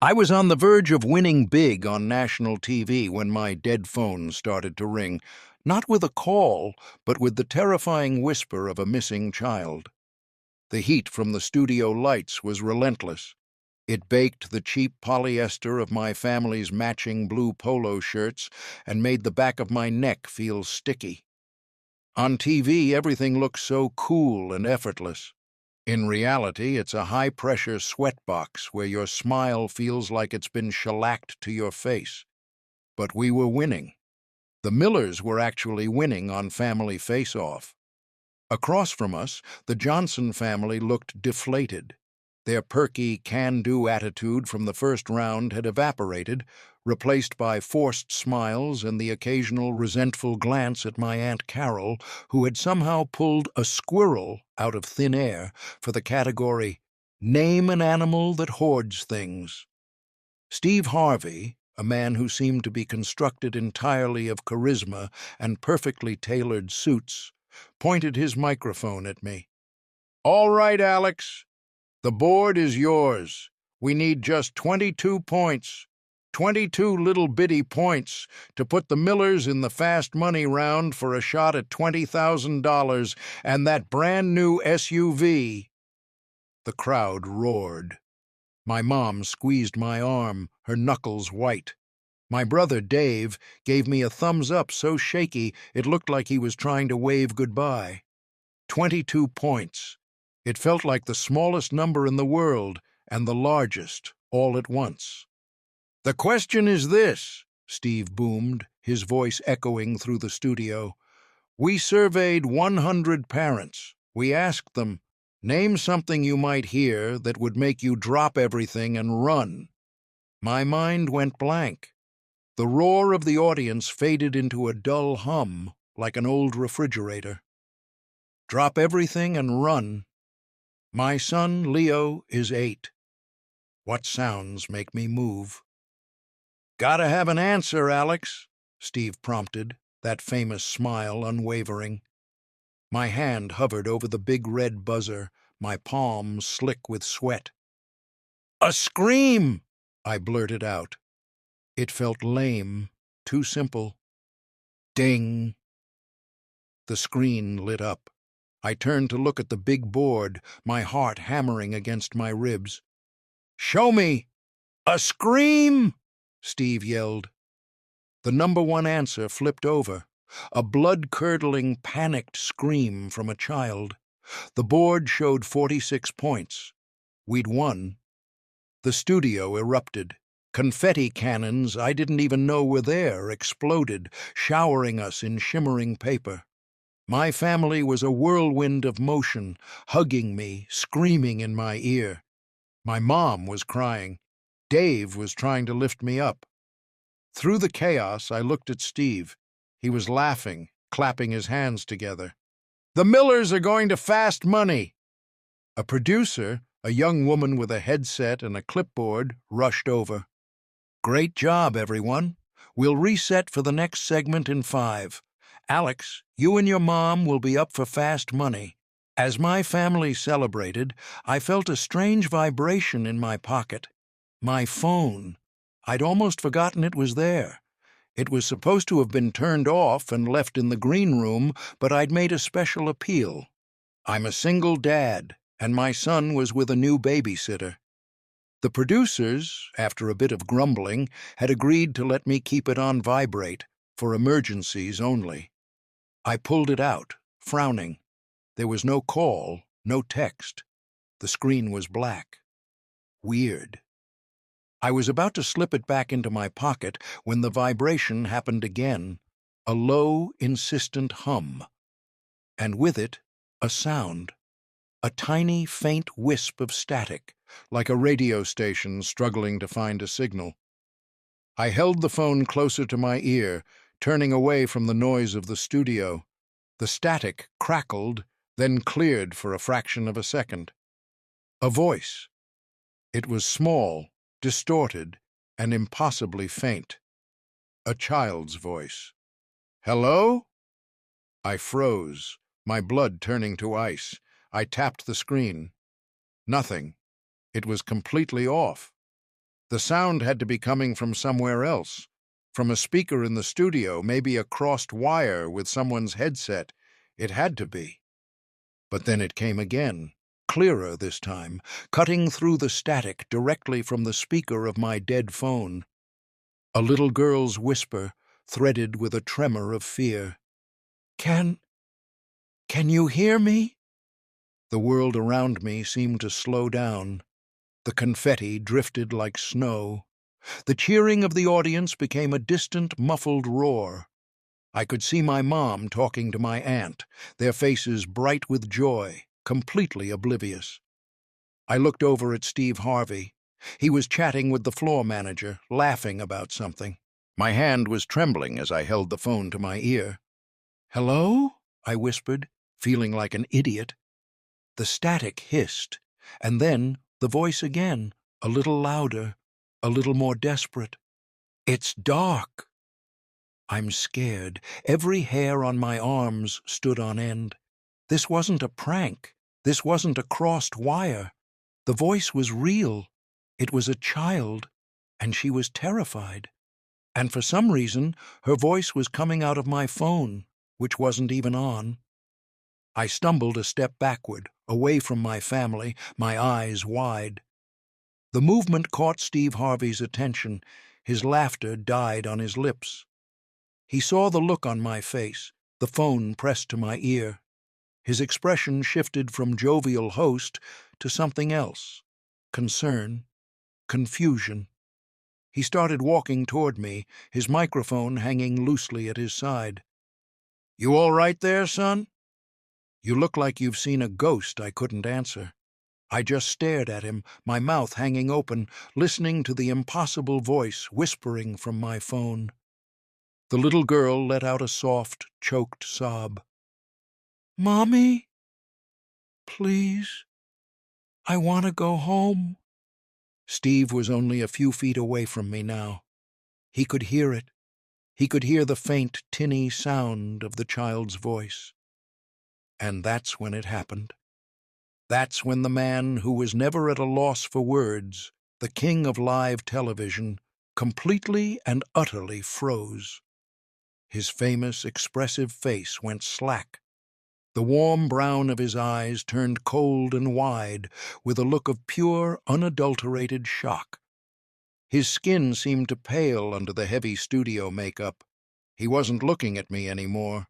I was on the verge of winning big on national TV when my dead phone started to ring, not with a call, but with the terrifying whisper of a missing child. The heat from the studio lights was relentless. It baked the cheap polyester of my family's matching blue polo shirts and made the back of my neck feel sticky. On TV, everything looks so cool and effortless. In reality, it's a high-pressure sweatbox where your smile feels like it's been shellacked to your face. But we were winning. The Millers were actually winning on Family Face-Off. Across from us, the Johnson family looked deflated. Their perky, can-do attitude from the first round had evaporated, replaced by forced smiles and the occasional resentful glance at my Aunt Carol, who had somehow pulled a squirrel out of thin air for the category, "Name an animal that hoards things." Steve Harvey, a man who seemed to be constructed entirely of charisma and perfectly tailored suits, pointed his microphone at me. "All right, Alex. The board is yours. We need just 22 points. 22 little bitty points to put the Millers in the fast money round for a shot at $20,000 and that brand new SUV." The crowd roared. My mom squeezed my arm, her knuckles white. My brother, Dave, gave me a thumbs up so shaky it looked like he was trying to wave goodbye. 22 points. It felt like the smallest number in the world and the largest all at once. "The question is this," Steve boomed, his voice echoing through the studio. "We surveyed 100 parents. We asked them, name something you might hear that would make you drop everything and run." My mind went blank. The roar of the audience faded into a dull hum, like an old refrigerator. Drop everything and run. My son, Leo, is 8. What sounds make me move? "Gotta have an answer, Alex," Steve prompted, that famous smile unwavering. My hand hovered over the big red buzzer, my palm slick with sweat. "A scream!" I blurted out. It felt lame, too simple. Ding! The screen lit up. I turned to look at the big board, my heart hammering against my ribs. "Show me! A scream!" Steve yelled. The number one answer flipped over. A blood-curdling, panicked scream from a child. The board showed 46 points. We'd won. The studio erupted. Confetti cannons I didn't even know were there exploded, showering us in shimmering paper. My family was a whirlwind of motion, hugging me, screaming in my ear. My mom was crying. Dave was trying to lift me up. Through the chaos, I looked at Steve. He was laughing, clapping his hands together. "The Millers are going to fast money." A producer, a young woman with a headset and a clipboard, rushed over. "Great job, everyone. We'll reset for the next segment in 5. Alex, you and your mom will be up for fast money." As my family celebrated, I felt a strange vibration in my pocket. My phone. I'd almost forgotten it was there. It was supposed to have been turned off and left in the green room, but I'd made a special appeal. I'm a single dad, and my son was with a new babysitter. The producers, after a bit of grumbling, had agreed to let me keep it on vibrate, for emergencies only. I pulled it out, frowning. There was no call, no text. The screen was black. Weird. I was about to slip it back into my pocket when the vibration happened again, a low, insistent hum. And with it, a sound. A tiny, faint wisp of static, like a radio station struggling to find a signal. I held the phone closer to my ear, turning away from the noise of the studio. The static crackled, then cleared for a fraction of a second. A voice. It was small, distorted, and impossibly faint. A child's voice. "Hello?" I froze, my blood turning to ice. I tapped the screen. Nothing. It was completely off. The sound had to be coming from somewhere else, from a speaker in the studio, maybe a crossed wire with someone's headset. It had to be. But then it came again, clearer this time, cutting through the static directly from the speaker of my dead phone. A little girl's whisper, threaded with a tremor of fear. Can you hear me?" The world around me seemed to slow down. The confetti drifted like snow. The cheering of the audience became a distant, muffled roar. I could see my mom talking to my aunt, their faces bright with joy, completely oblivious. I looked over at Steve Harvey. He was chatting with the floor manager, laughing about something. My hand was trembling as I held the phone to my ear. "Hello?" I whispered, feeling like an idiot. The static hissed, and then the voice again, a little louder, a little more desperate. "It's dark." I'm scared. Every hair on my arms stood on end. This wasn't a prank. This wasn't a crossed wire. The voice was real. It was a child, and she was terrified. And for some reason, her voice was coming out of my phone, which wasn't even on. I stumbled a step backward, away from my family, my eyes wide. The movement caught Steve Harvey's attention. His laughter died on his lips. He saw the look on my face, the phone pressed to my ear. His expression shifted from jovial host to something else. Concern, confusion. He started walking toward me, his microphone hanging loosely at his side. "You all right there, son?" "You look like you've seen a ghost," I couldn't answer. I just stared at him, my mouth hanging open, listening to the impossible voice whispering from my phone. The little girl let out a soft, choked sob. "Mommy? Please? I want to go home." Steve was only a few feet away from me now. He could hear it. He could hear the faint, tinny sound of the child's voice. And that's when it happened. That's when the man who was never at a loss for words, the king of live television, completely and utterly froze. His famous, expressive face went slack. The warm brown of his eyes turned cold and wide, with a look of pure, unadulterated shock. His skin seemed to pale under the heavy studio makeup. He wasn't looking at me anymore.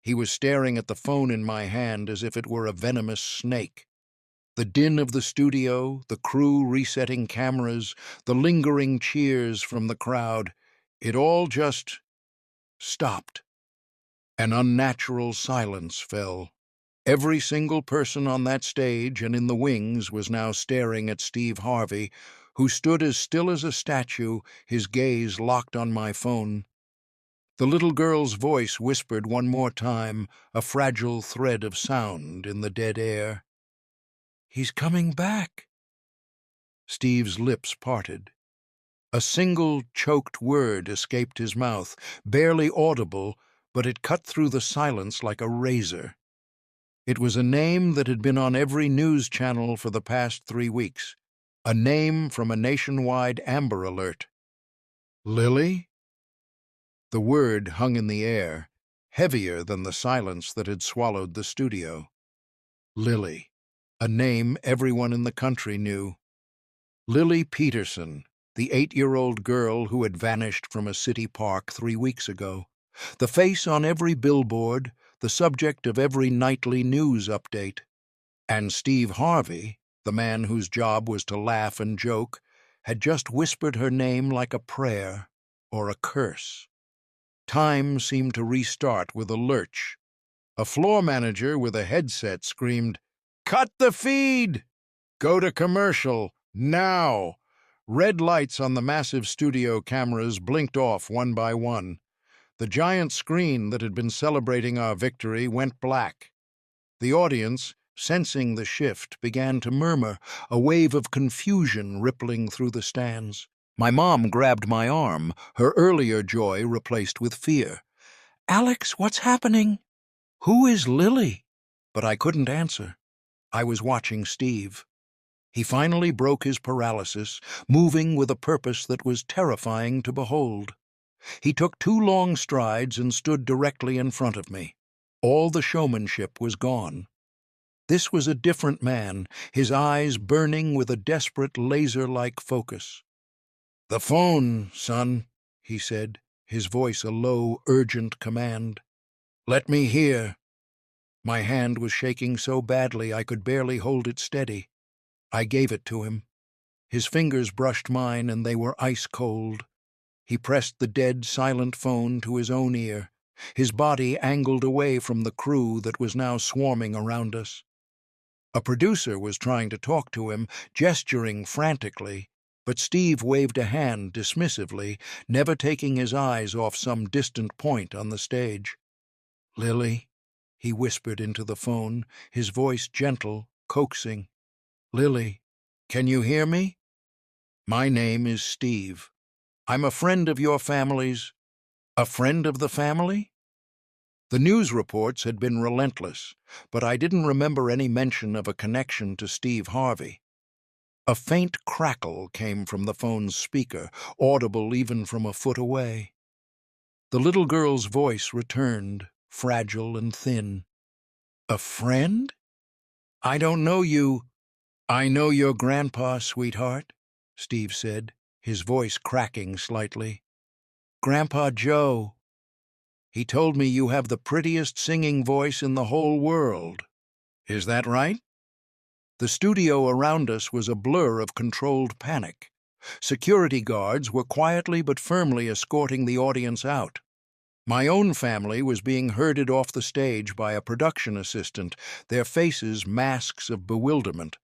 He was staring at the phone in my hand as if it were a venomous snake. The din of the studio, the crew resetting cameras, the lingering cheers from the crowd, it all just stopped. An unnatural silence fell. Every single person on that stage and in the wings was now staring at Steve Harvey, who stood as still as a statue, his gaze locked on my phone. The little girl's voice whispered one more time, a fragile thread of sound in the dead air. "He's coming back." Steve's lips parted. A single choked word escaped his mouth, barely audible, but it cut through the silence like a razor. It was a name that had been on every news channel for the past 3 weeks. A name from a nationwide Amber Alert. Lily? The word hung in the air, heavier than the silence that had swallowed the studio. Lily. A name everyone in the country knew. Lily Peterson, the 8-year-old girl who had vanished from a city park 3 weeks ago. The face on every billboard, the subject of every nightly news update. And Steve Harvey, the man whose job was to laugh and joke, had just whispered her name like a prayer or a curse. Time seemed to restart with a lurch. A floor manager with a headset screamed, "Cut the feed! Go to commercial, now!" Red lights on the massive studio cameras blinked off one by one. The giant screen that had been celebrating our victory went black. The audience, sensing the shift, began to murmur, a wave of confusion rippling through the stands. My mom grabbed my arm, her earlier joy replaced with fear. "Alex, what's happening? Who is Lily?" But I couldn't answer. I was watching Steve. He finally broke his paralysis, moving with a purpose that was terrifying to behold. He took 2 long strides and stood directly in front of me. All the showmanship was gone. This was a different man, his eyes burning with a desperate laser-like focus. "The phone, son," he said, his voice a low, urgent command. "Let me hear." My hand was shaking so badly I could barely hold it steady. I gave it to him. His fingers brushed mine, and they were ice-cold. He pressed the dead, silent phone to his own ear, his body angled away from the crew that was now swarming around us. A producer was trying to talk to him, gesturing frantically, but Steve waved a hand dismissively, never taking his eyes off some distant point on the stage. "Lily," he whispered into the phone, his voice gentle, coaxing. "Lily, can you hear me? My name is Steve. I'm a friend of your family's." "A friend of the family?" The news reports had been relentless, but I didn't remember any mention of a connection to Steve Harvey. A faint crackle came from the phone's speaker, audible even from a foot away. The little girl's voice returned, fragile and thin. "A friend? I don't know you." "I know your grandpa, sweetheart," Steve said, his voice cracking slightly. "Grandpa Joe. He told me you have the prettiest singing voice in the whole world. Is that right?" The studio around us was a blur of controlled panic. Security guards were quietly but firmly escorting the audience out. My own family was being herded off the stage by a production assistant, their faces masks of bewilderment.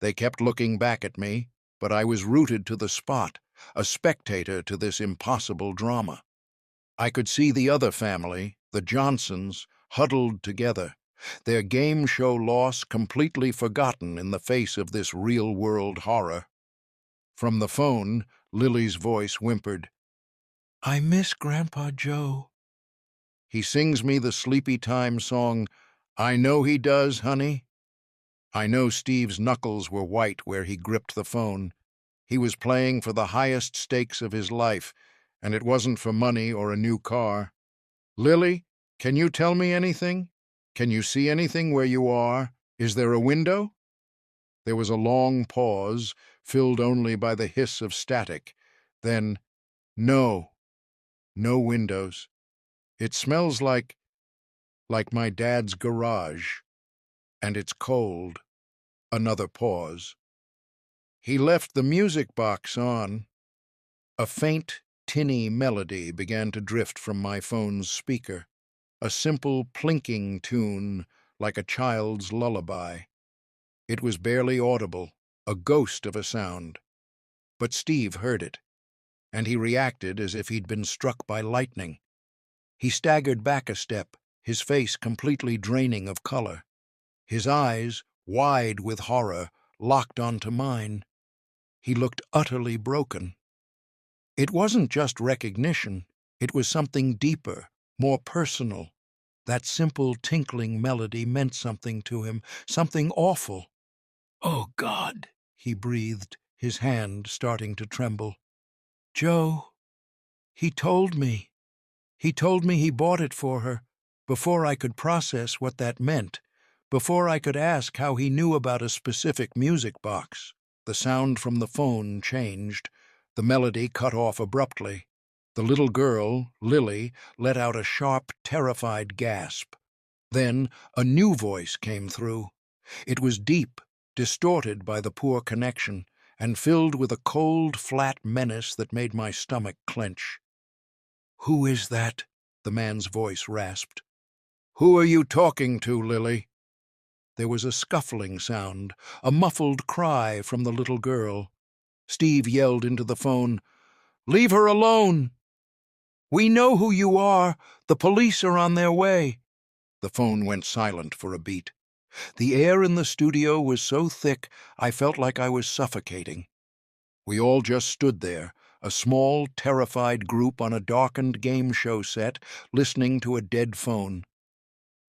They kept looking back at me, but I was rooted to the spot, a spectator to this impossible drama. I could see the other family, the Johnsons, huddled together, their game show loss completely forgotten in the face of this real-world horror. From the phone, Lily's voice whimpered, "I miss Grandpa Joe." He sings me the sleepy time song, "I know he does, honey." I know Steve's knuckles were white where he gripped the phone. He was playing for the highest stakes of his life, and it wasn't for money or a new car. "Lily, can you tell me anything? Can you see anything where you are? Is there a window?" There was a long pause, filled only by the hiss of static. Then, "No, no windows. It smells like my dad's garage. And it's cold." Another pause. "He left the music box on." A faint, tinny melody began to drift from my phone's speaker, a simple plinking tune like a child's lullaby. It was barely audible, a ghost of a sound. But Steve heard it, and he reacted as if he'd been struck by lightning. He staggered back a step, his face completely draining of color. His eyes, wide with horror, locked onto mine. He looked utterly broken. It wasn't just recognition, it was something deeper, more personal. That simple tinkling melody meant something to him, something awful. "Oh, God," he breathed, his hand starting to tremble. "Joe, he told me. He told me he bought it for her, before I could process what that meant, before I could ask how he knew about a specific music box." The sound from the phone changed. The melody cut off abruptly. The little girl, Lily, let out a sharp, terrified gasp. Then a new voice came through. It was deep, distorted by the poor connection, and filled with a cold, flat menace that made my stomach clench. "Who is that?" the man's voice rasped. "Who are you talking to, Lily?" There was a scuffling sound, a muffled cry from the little girl. Steve yelled into the phone, "Leave her alone!" "We know who you are. The police are on their way." The phone went silent for a beat. The air in the studio was so thick I felt like I was suffocating. We all just stood there, a small, terrified group on a darkened game show set, listening to a dead phone.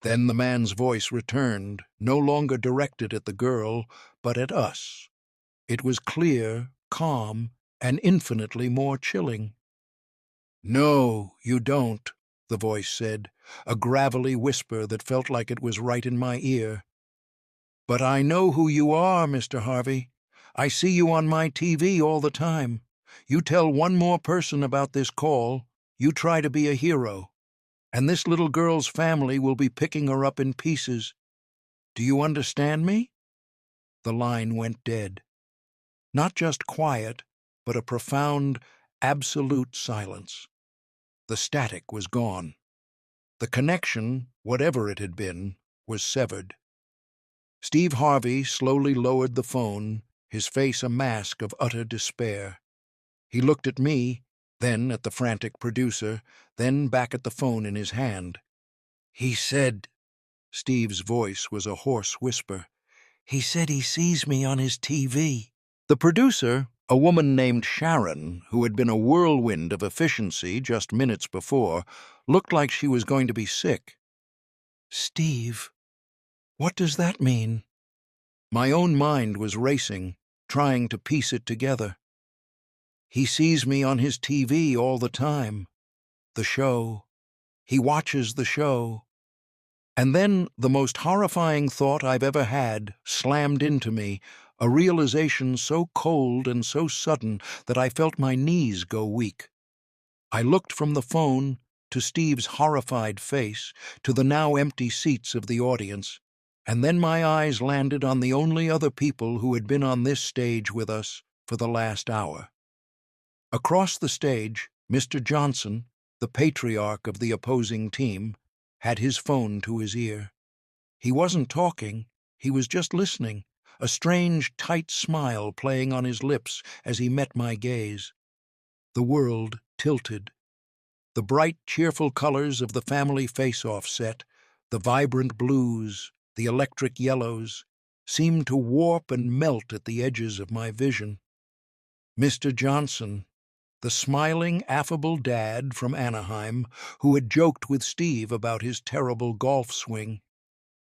Then the man's voice returned, no longer directed at the girl, but at us. It was clear, calm, and infinitely more chilling. "No, you don't," the voice said, a gravelly whisper that felt like it was right in my ear. "But I know who you are, Mr. Harvey. I see you on my TV all the time. You tell one more person about this call, you try to be a hero, and this little girl's family will be picking her up in pieces. Do you understand me?" The line went dead. Not just quiet, but a profound, absolute silence. The static was gone. The connection, whatever it had been, was severed. Steve Harvey slowly lowered the phone, his face a mask of utter despair. He looked at me, then at the frantic producer, then back at the phone in his hand. "He said," Steve's voice was a hoarse whisper, "he said he sees me on his TV." The producer, a woman named Sharon, who had been a whirlwind of efficiency just minutes before, looked like she was going to be sick. "Steve, what does that mean?" My own mind was racing, trying to piece it together. "He sees me on his TV all the time. The show. He watches the show." And then the most horrifying thought I've ever had slammed into me, a realization so cold and so sudden that I felt my knees go weak. I looked from the phone to Steve's horrified face, to the now empty seats of the audience, and then my eyes landed on the only other people who had been on this stage with us for the last hour. Across the stage, Mr. Johnson, the patriarch of the opposing team, had his phone to his ear. He wasn't talking, he was just listening, a strange, tight smile playing on his lips as he met my gaze. The world tilted. The bright, cheerful colors of the family face-off set, the vibrant blues, the electric yellows, seemed to warp and melt at the edges of my vision. Mr. Johnson, the smiling, affable dad from Anaheim who had joked with Steve about his terrible golf swing.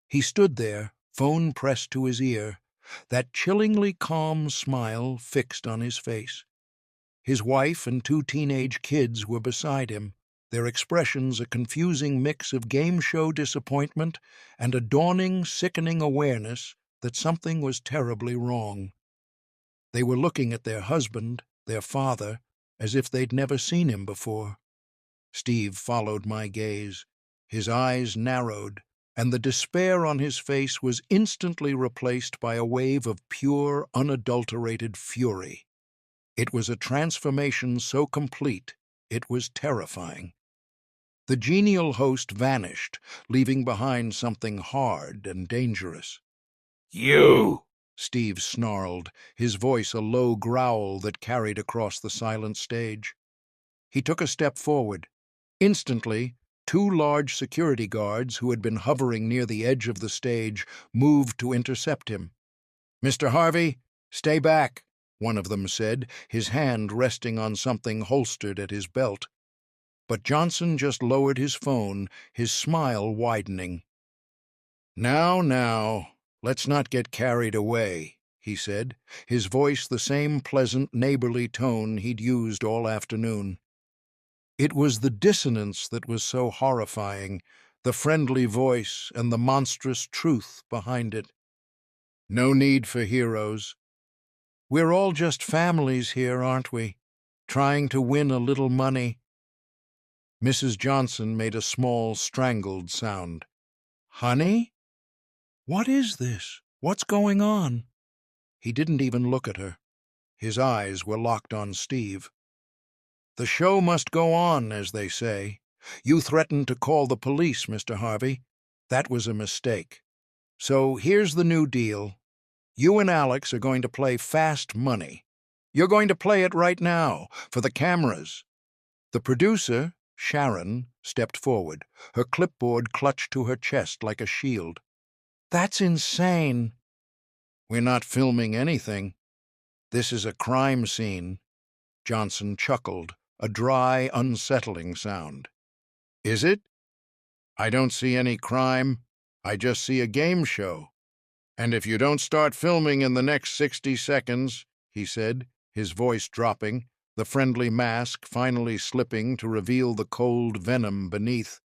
He stood there, phone pressed to his ear, that chillingly calm smile fixed on his face. His wife and 2 teenage kids were beside him, their expressions a confusing mix of game show disappointment and a dawning, sickening awareness that something was terribly wrong. They were looking at their husband, their father, as if they'd never seen him before. Steve followed my gaze. His eyes narrowed, and the despair on his face was instantly replaced by a wave of pure, unadulterated fury. It was a transformation so complete, it was terrifying. The genial host vanished, leaving behind something hard and dangerous. "You!" Steve snarled, his voice a low growl that carried across the silent stage. He took a step forward. Instantly, 2 large security guards who had been hovering near the edge of the stage moved to intercept him. "Mr. Harvey, stay back," one of them said, his hand resting on something holstered at his belt. But Johnson just lowered his phone, his smile widening. Now, let's not get carried away," he said, his voice the same pleasant, neighborly tone he'd used all afternoon. It was the dissonance that was so horrifying, the friendly voice and the monstrous truth behind it. "No need for heroes. We're all just families here, aren't we? Trying to win a little money." Mrs. Johnson made a small, strangled sound. "Honey? What is this? What's going on?" He didn't even look at her. His eyes were locked on Steve. "The show must go on, as they say. You threatened to call the police, Mr. Harvey. That was a mistake. So here's the new deal. You and Alex are going to play fast money. You're going to play it right now, for the cameras." The producer, Sharon, stepped forward, her clipboard clutched to her chest like a shield. "That's insane." "We're not filming anything. This is a crime scene." Johnson chuckled, a dry, unsettling sound. "Is it? I don't see any crime. I just see a game show. And if you don't start filming in the next 60 seconds, he said, his voice dropping, the friendly mask finally slipping to reveal the cold venom beneath.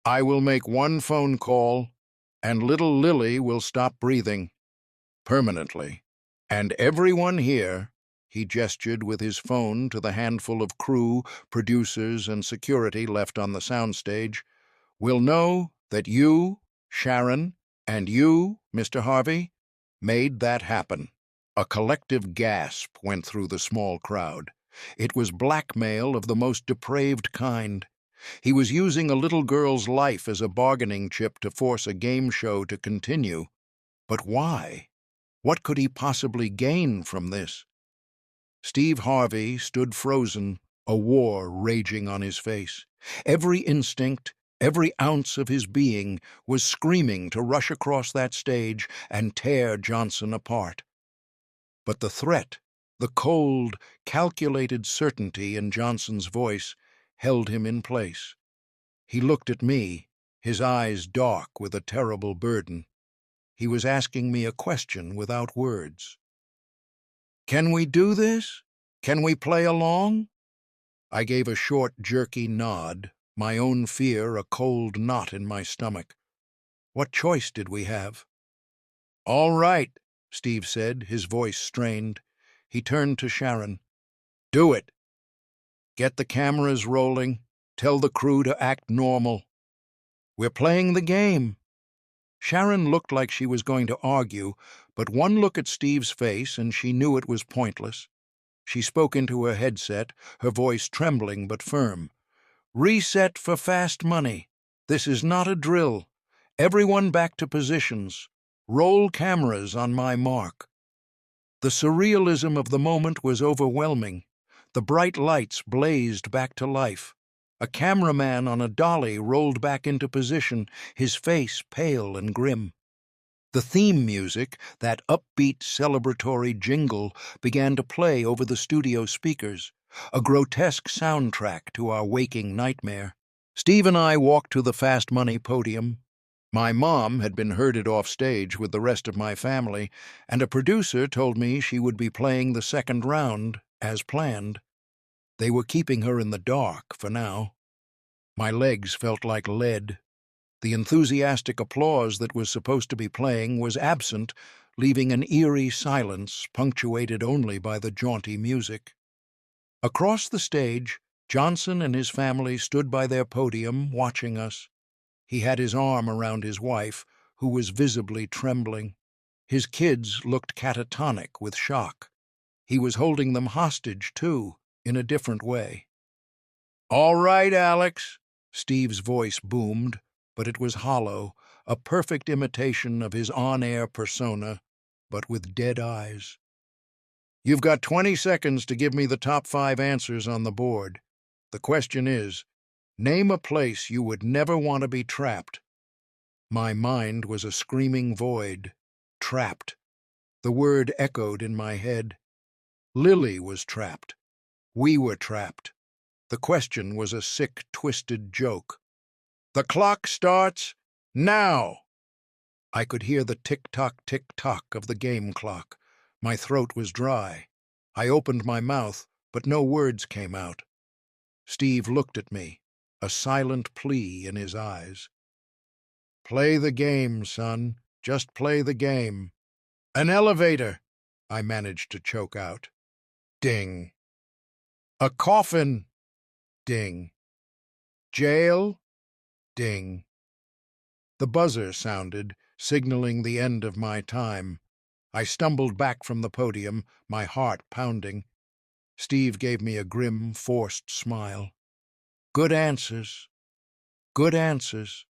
"I will make one phone call, and little Lily will stop breathing. Permanently. And everyone here," he gestured with his phone to the handful of crew, producers, and security left on the soundstage, "will know that you, Sharon, and you, Mr. Harvey, made that happen." A collective gasp went through the small crowd. It was blackmail of the most depraved kind. He was using a little girl's life as a bargaining chip to force a game show to continue. But why? What could he possibly gain from this? Steve Harvey stood frozen, a war raging on his face. Every instinct, every ounce of his being was screaming to rush across that stage and tear Johnson apart. But the threat, the cold, calculated certainty in Johnson's voice, held him in place. He looked at me, his eyes dark with a terrible burden. He was asking me a question without words. "Can we do this? Can we play along?" I gave a short, jerky nod, my own fear a cold knot in my stomach. What choice did we have? "All right," Steve said, his voice strained. He turned to Sharon. "Do it. Get the cameras rolling. Tell the crew to act normal. We're playing the game." Sharon looked like she was going to argue, but one look at Steve's face and she knew it was pointless. She spoke into her headset, her voice trembling but firm. "Reset for fast money. This is not a drill. Everyone back to positions. Roll cameras on my mark." The surrealism of the moment was overwhelming. The bright lights blazed back to life. A cameraman on a dolly rolled back into position, his face pale and grim. The theme music, that upbeat celebratory jingle, began to play over the studio speakers, a grotesque soundtrack to our waking nightmare. Steve and I walked to the Fast Money podium. My mom had been herded off stage with the rest of my family, and a producer told me she would be playing the second round, as planned. They were keeping her in the dark for now. My legs felt like lead. The enthusiastic applause that was supposed to be playing was absent, leaving an eerie silence punctuated only by the jaunty music. Across the stage, Johnson and his family stood by their podium, watching us. He had his arm around his wife, who was visibly trembling. His kids looked catatonic with shock. He was holding them hostage, too, in a different way. "All right, Alex," Steve's voice boomed, but it was hollow, a perfect imitation of his on-air persona, but with dead eyes. "You've got 20 seconds to give me the top 5 answers on the board. The question is, name a place you would never want to be trapped." My mind was a screaming void. Trapped. The word echoed in my head. Lily was trapped. We were trapped. The question was a sick, twisted joke. "The clock starts now." I could hear the tick-tock, tick-tock of the game clock. My throat was dry. I opened my mouth, but no words came out. Steve looked at me, a silent plea in his eyes. "Play the game, son. Just play the game." "An elevator," I managed to choke out. Ding. "A coffin." Ding. "Jail." Ding. The buzzer sounded, signaling the end of my time. I stumbled back from the podium, my heart pounding. Steve gave me a grim, forced smile. "Good answers. Good answers."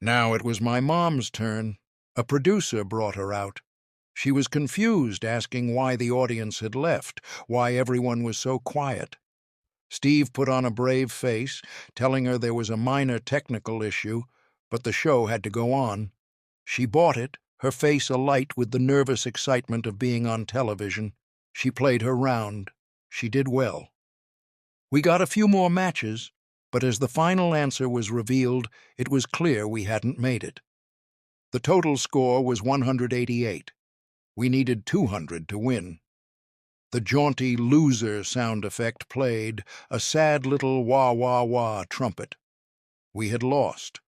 Now it was my mom's turn. A producer brought her out. She was confused, asking why the audience had left, why everyone was so quiet. Steve put on a brave face, telling her there was a minor technical issue, but the show had to go on. She bought it, her face alight with the nervous excitement of being on television. She played her round. She did well. We got a few more matches, but as the final answer was revealed, it was clear we hadn't made it. The total score was 188. We needed 200 to win. The jaunty loser sound effect played, a sad little wah-wah-wah trumpet. We had lost.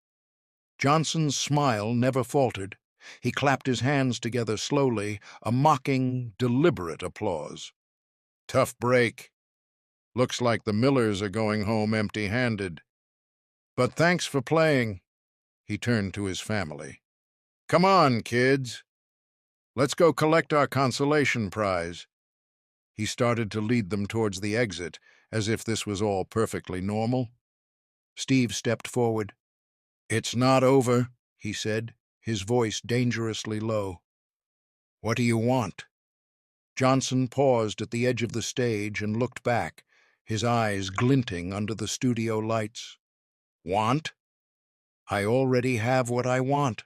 Johnson's smile never faltered. He clapped his hands together slowly, a mocking, deliberate applause. Tough break. Looks like the Millers are going home empty-handed. But thanks for playing. He turned to his family. Come on, kids. Let's go collect our consolation prize. He started to lead them towards the exit, as if this was all perfectly normal. Steve stepped forward. It's not over, he said, his voice dangerously low. What do you want? Johnson paused at the edge of the stage and looked back, his eyes glinting under the studio lights. Want? I already have what I want.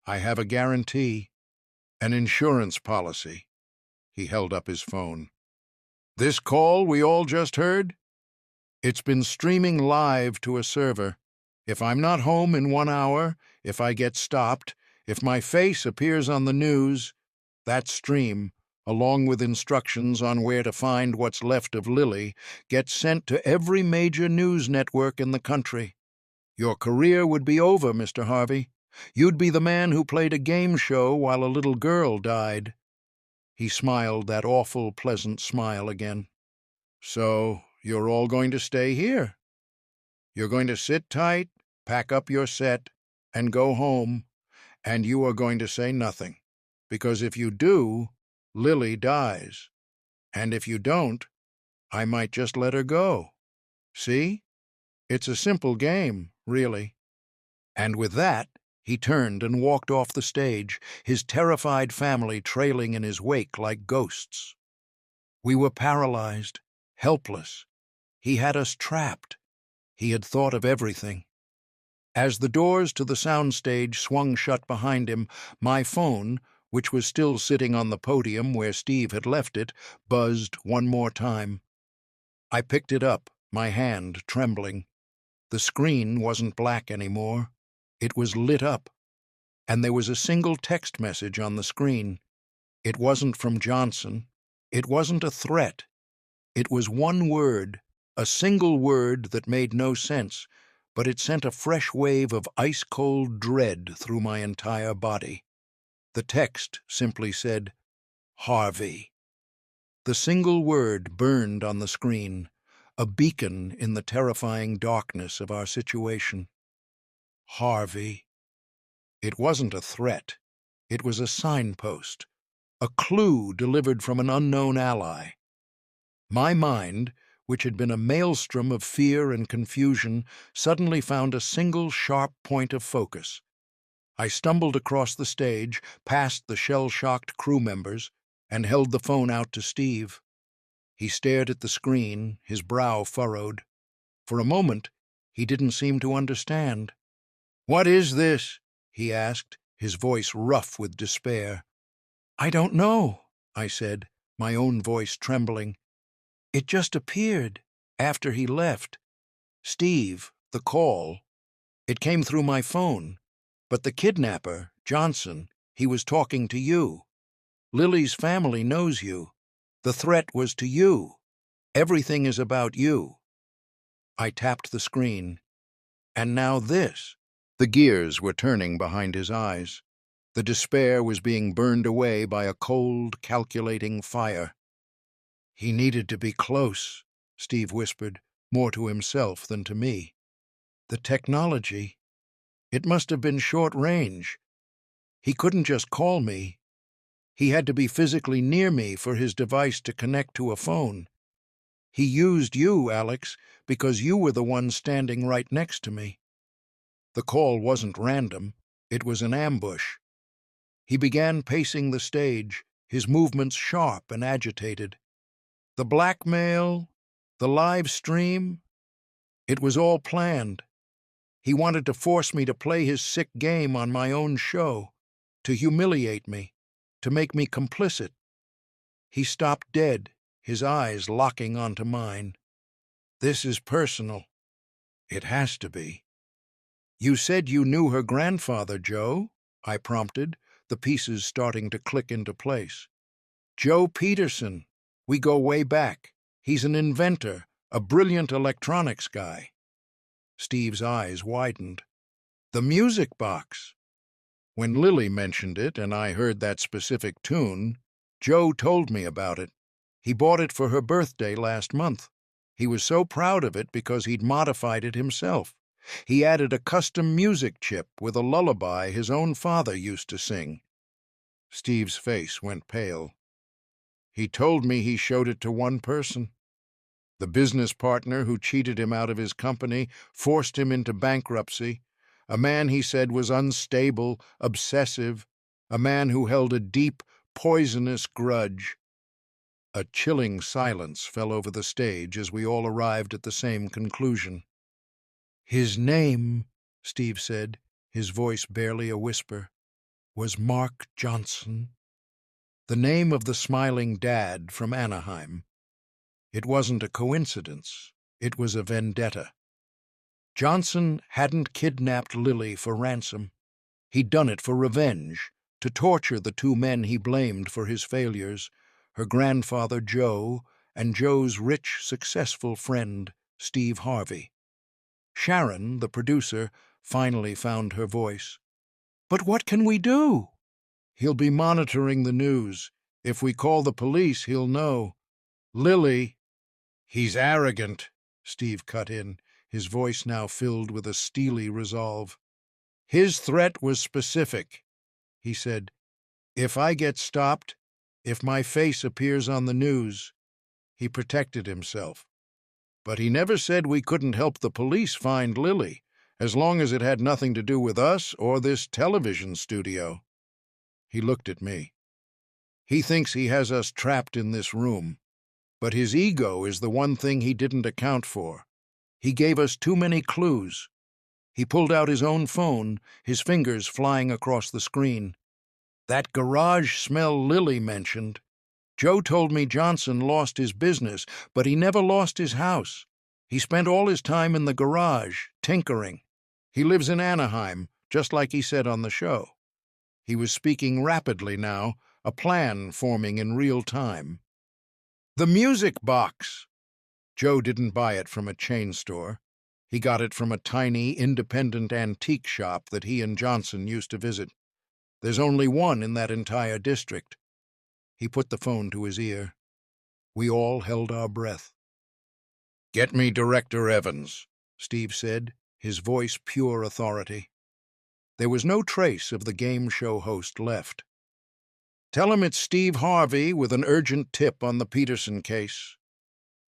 I have a guarantee. An insurance policy. He held up his phone. This call we all just heard? It's been streaming live to a server. If I'm not home in 1 hour, if I get stopped, if my face appears on the news, that stream, along with instructions on where to find what's left of Lily, gets sent to every major news network in the country. Your career would be over, Mr. Harvey. You'd be the man who played a game show while a little girl died. He smiled that awful, pleasant smile again. So, you're all going to stay here? You're going to sit tight, pack up your set, and go home, and you are going to say nothing. Because if you do, Lily dies. And if you don't, I might just let her go. See? It's a simple game, really. And with that, he turned and walked off the stage, his terrified family trailing in his wake like ghosts. We were paralyzed, helpless. He had us trapped. He had thought of everything. As the doors to the soundstage swung shut behind him, my phone, which was still sitting on the podium where Steve had left it, buzzed one more time. I picked it up, my hand trembling. The screen wasn't black anymore. It was lit up, and there was a single text message on the screen. It wasn't from Johnson. It wasn't a threat. It was one word, a single word that made no sense, but it sent a fresh wave of ice-cold dread through my entire body. The text simply said, Harvey. The single word burned on the screen, a beacon in the terrifying darkness of our situation. Harvey. It wasn't a threat. It was a signpost, a clue delivered from an unknown ally. My mind, which had been a maelstrom of fear and confusion, suddenly found a single sharp point of focus. I stumbled across the stage, past the shell-shocked crew members, and held the phone out to Steve. He stared at the screen, his brow furrowed. For a moment, he didn't seem to understand. "What is this?" he asked, his voice rough with despair. "I don't know," I said, my own voice trembling. "It just appeared, after he left. Steve, the call. It came through my phone. But the kidnapper, Johnson, he was talking to you. Lily's family knows you. The threat was to you. Everything is about you." I tapped the screen. And now this. The gears were turning behind his eyes. The despair was being burned away by a cold, calculating fire. "He needed to be close," Steve whispered, more to himself than to me. "The technology. It must have been short range. He couldn't just call me. He had to be physically near me for his device to connect to a phone. He used you, Alex, because you were the one standing right next to me. The call wasn't random. It was an ambush." He began pacing the stage, his movements sharp and agitated. "The blackmail, the live stream, it was all planned. He wanted to force me to play his sick game on my own show, to humiliate me, to make me complicit." He stopped dead, his eyes locking onto mine. "This is personal." "It has to be." "You said you knew her grandfather, Joe," I prompted, the pieces starting to click into place. "Joe Peterson, We go way back. He's an inventor, a brilliant electronics guy." Steve's eyes widened. "The music box." When Lily mentioned it and I heard that specific tune, Joe told me about it. He bought it for her birthday last month. He was so proud of it because he'd modified it himself. He added a custom music chip with a lullaby his own father used to sing. Steve's face went pale. "He told me he showed it to one person. The business partner who cheated him out of his company, forced him into bankruptcy. A man he said was unstable, obsessive, a man who held a deep, poisonous grudge." A chilling silence fell over the stage as we all arrived at the same conclusion. "His name," Steve said, his voice barely a whisper, "was Mark Johnson." The name of the smiling dad from Anaheim. It wasn't a coincidence. It was a vendetta. Johnson hadn't kidnapped Lily for ransom. He'd done it for revenge, to torture the two men he blamed for his failures, her grandfather Joe and Joe's rich, successful friend, Steve Harvey. Sharon, the producer, finally found her voice. "But what can we do?" "He'll be monitoring the news. If we call the police, he'll know. Lily—" "He's arrogant," Steve cut in, his voice now filled with a steely resolve. "His threat was specific," he said. "If I get stopped, if my face appears on the news." He protected himself. "But he never said we couldn't help the police find Lily, as long as it had nothing to do with us or this television studio." He looked at me. "He thinks he has us trapped in this room. But his ego is the one thing he didn't account for. He gave us too many clues." He pulled out his own phone, his fingers flying across the screen. "That garage smell Lily mentioned. Joe told me Johnson lost his business, but he never lost his house. He spent all his time in the garage, tinkering. He lives in Anaheim, just like he said on the show." He was speaking rapidly now, a plan forming in real time. "The music box." Joe didn't buy it from a chain store. He got it from a tiny, independent antique shop that he and Johnson used to visit. There's only one in that entire district. He put the phone to his ear. We all held our breath. "Get me Director Evans," Steve said, his voice pure authority. There was no trace of the game show host left. "Tell him it's Steve Harvey with an urgent tip on the Peterson case."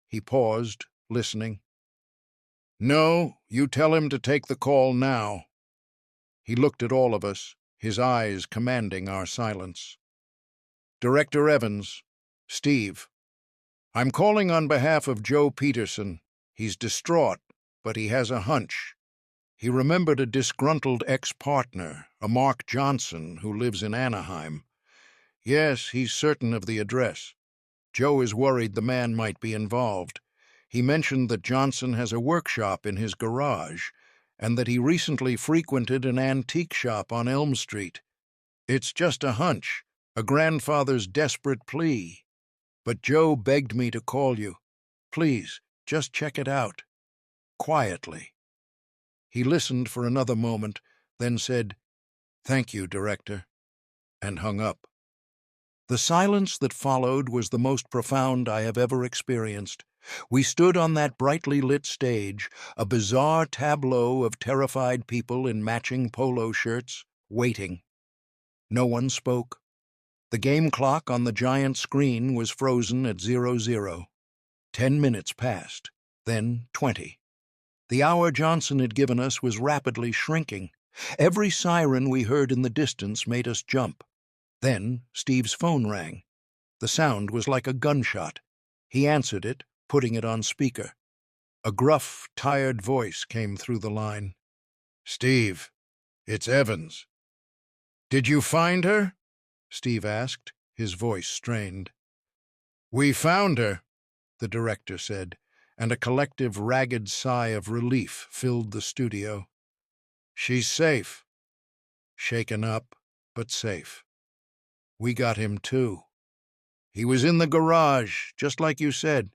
He paused, listening. "No, you tell him to take the call now." He looked at all of us, his eyes commanding our silence. "Director Evans, Steve. I'm calling on behalf of Joe Peterson. He's distraught, but he has a hunch. He remembered a disgruntled ex-partner, a Mark Johnson, who lives in Anaheim. Yes, he's certain of the address. Joe is worried the man might be involved. He mentioned that Johnson has a workshop in his garage, and that he recently frequented an antique shop on Elm Street. It's just a hunch, a grandfather's desperate plea. But Joe begged me to call you. Please, just check it out. Quietly." He listened for another moment, then said, "Thank you, Director," and hung up. The silence that followed was the most profound I have ever experienced. We stood on that brightly lit stage, a bizarre tableau of terrified people in matching polo shirts, waiting. No one spoke. The game clock on the giant screen was frozen at 00. 10 minutes passed, then 20. The hour Johnson had given us was rapidly shrinking. Every siren we heard in the distance made us jump. Then Steve's phone rang. The sound was like a gunshot. He answered it, putting it on speaker. A gruff, tired voice came through the line. "Steve, it's Evans." "Did you find her?" Steve asked, his voice strained. "We found her," the director said, and a collective ragged sigh of relief filled the studio. "She's safe. Shaken up, but safe. We got him too." He was in the garage, just like you said.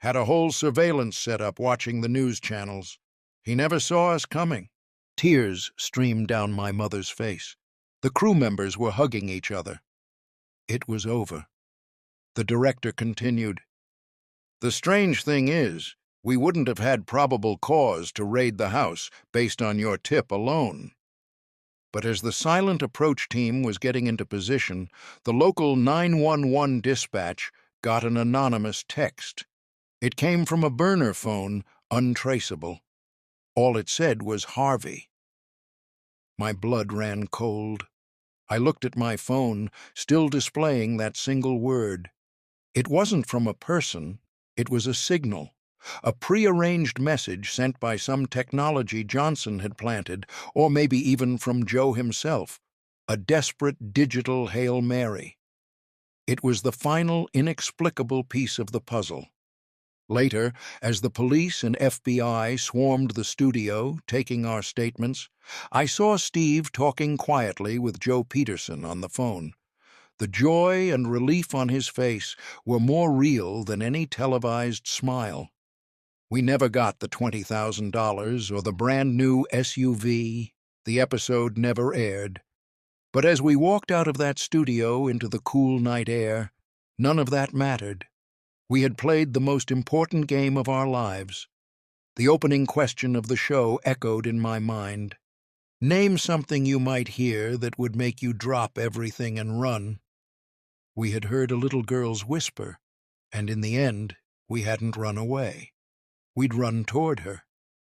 Had a whole surveillance set up watching the news channels. He never saw us coming." Tears streamed down my mother's face. The crew members were hugging each other. It was over. The director continued, "The strange thing is, we wouldn't have had probable cause to raid the house based on your tip alone." But as the silent approach team was getting into position, the local 911 dispatch got an anonymous text. It came from a burner phone, untraceable. All it said was Harvey. My blood ran cold. I looked at my phone, still displaying that single word. It wasn't from a person, it was a signal. A prearranged message sent by some technology Johnson had planted, or maybe even from Joe himself. A desperate digital Hail Mary. It was the final inexplicable piece of the puzzle. Later, as the police and FBI swarmed the studio, taking our statements, I saw Steve talking quietly with Joe Peterson on the phone. The joy and relief on his face were more real than any televised smile. We never got the $20,000 or the brand-new SUV. The episode never aired. But as we walked out of that studio into the cool night air, none of that mattered. We had played the most important game of our lives. The opening question of the show echoed in my mind. Name something you might hear that would make you drop everything and run. We had heard a little girl's whisper, and in the end, we hadn't run away. We'd run toward her.